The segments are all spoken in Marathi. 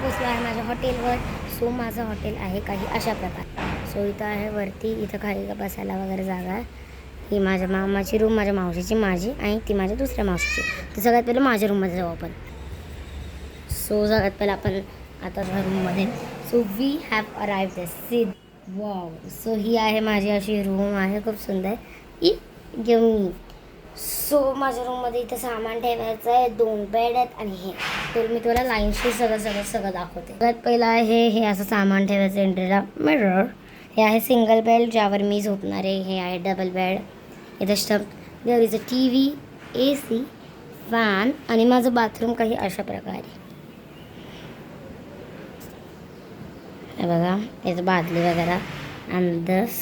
पोचलो आहे माझ्या हॉटेलवर. सो माझं हॉटेल आहे काही अशा प्रकारे. सो इथं आहे वरती, इथं काही बसायला वगैरे जागा आहे. ही माझ्या मामाची रूम, माझ्या मावशीची, माझी आणि ती माझ्या दुसऱ्या मावशीची. तर सगळ्यात पहिलं माझ्या रूममध्ये जाऊ आपण. सो सगळ्यात पहिलं आपण आता रूममध्ये. So we have arrived the seat. Wow. So ही आहे माझी अशी रूम आहे, खूप सुंदर. ई घेऊन. सो माझ्या रूममध्ये इथं सामान ठेवायचं आहे, 2 बेड आहेत आणि हे तर मी तुला लाईनशी सगळं दाखवते. सगळ्यात पहिलं आहे हे असं सामान ठेवायचं एंट्रीला मिरर. हे आहे सिंगल बेड ज्यावर मी झोपणार आहे. हे आहे डबल बेड. इथं stuff there is a T V, AC, fan आणि माझं बाथरूम काही अशा प्रकारे. हे बघा याचं बादली वगैरे. अँड दस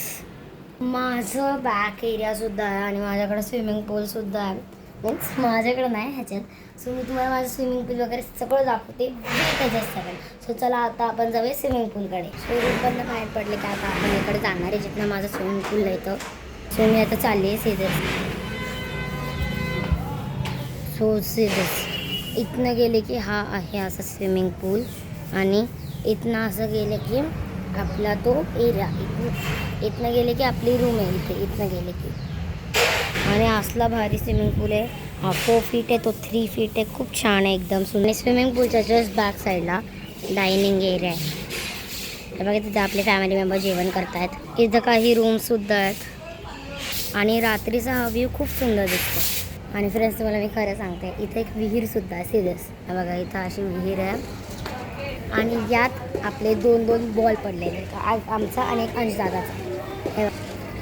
माझं बॅक एरियासुद्धा आहे आणि माझ्याकडे स्विमिंग पूलसुद्धा आहे. मीन्स माझ्याकडं नाही ह्याच्यात. सो मी तुम्हाला माझं स्विमिंग पूल वगैरे सगळं दाखवते त्याच्यात सगळं. सो चला आता आपण जाऊया स्विमिंग पूलकडे. सो रूमकडनं बाहेर पडले का आता आपण इकडे जाणार आहे जिथनं माझं स्विमिंग पूल येतं. सो मी आता चालली आहे सीधेच. सो सीधेच इथनं गेले की हा आहे असं स्विमिंग पूल आणि इथनं असं गेलं की आपला तो एरिया. इथनं गेले की आपली रूम आहे इथनं गेले की. आणि असला भारी स्विमिंग पूल आहे. हा 4 फीट आहे, तो 3 फीट आहे. खूप छान आहे एकदम सुंदर. स्विमिंग पूलच्या जस्ट बॅक साईडला डायनिंग एरिया आहे. हे बघा तिथं आपले फॅमिली मेंबर जेवण करतायत. इथं काही रूमसुद्धा आहेत आणि रात्रीचा हा व्ह्यू खूप सुंदर दिसतो. आणि फ्रेंड्स तुम्हाला मी खरं सांगते इथं एक विहीरसुद्धा आहे सिरियस. हे बघा इथं अशी विहीर आहे आणि यात आपले 2-2 बॉल पडलेले. आमचा आणि एक अंशदादाचा. हे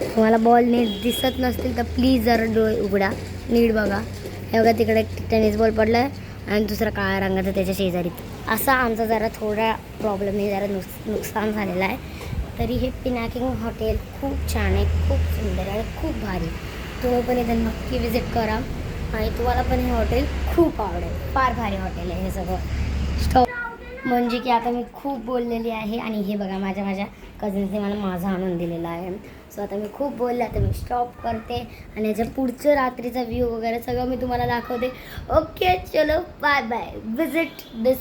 तुम्हाला बॉल नीट दिसत नसतील तर प्लीज जरा डोळे उघडा, नीट बघा. हे बघा तिकडे एक टेनिस बॉल पडला आहे आणि दुसरा काळ्या रंगाचा त्याच्या शेजारी. असा आमचा जरा थोडा प्रॉब्लेम जरा नुकसान झालेला आहे. तरी हे पिनाकिंग हॉटेल खूप छान आहे, खूप सुंदर आहे, खूप भारी. तुम्ही पण इथं नक्की विजिट करा आणि तुम्हाला पण हे हॉटेल खूप आवडेल. फार भारी हॉटेल आहे हे सगळं. स्टॉप म्हणजे की आता मी खूप बोललेली आहे आणि हे बघा माझ्या कझिन्सने मला माझा आणून दिलेला आहे. सो आता मी खूप बोलले, आता मी स्टॉप करते आणि याच्या पुढचं रात्रीचा व्ह्यू वगैरे सगळं मी तुम्हाला दाखवते. ओके चलो बाय बाय. विजिट दिस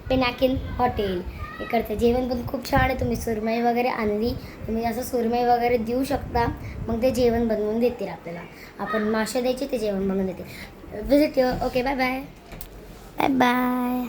पिनाकिन हॉटेल. इकडचं जेवण पण खूप छान आहे. तुम्ही सुरमई वगैरे आणली, तुम्ही असं सुरमई वगैरे देऊ शकता, मग ते जेवण बनवून देतील आपल्याला. आपण मासे द्यायचे, ते जेवण बनवून देतील. Visit okay bye bye. Bye bye.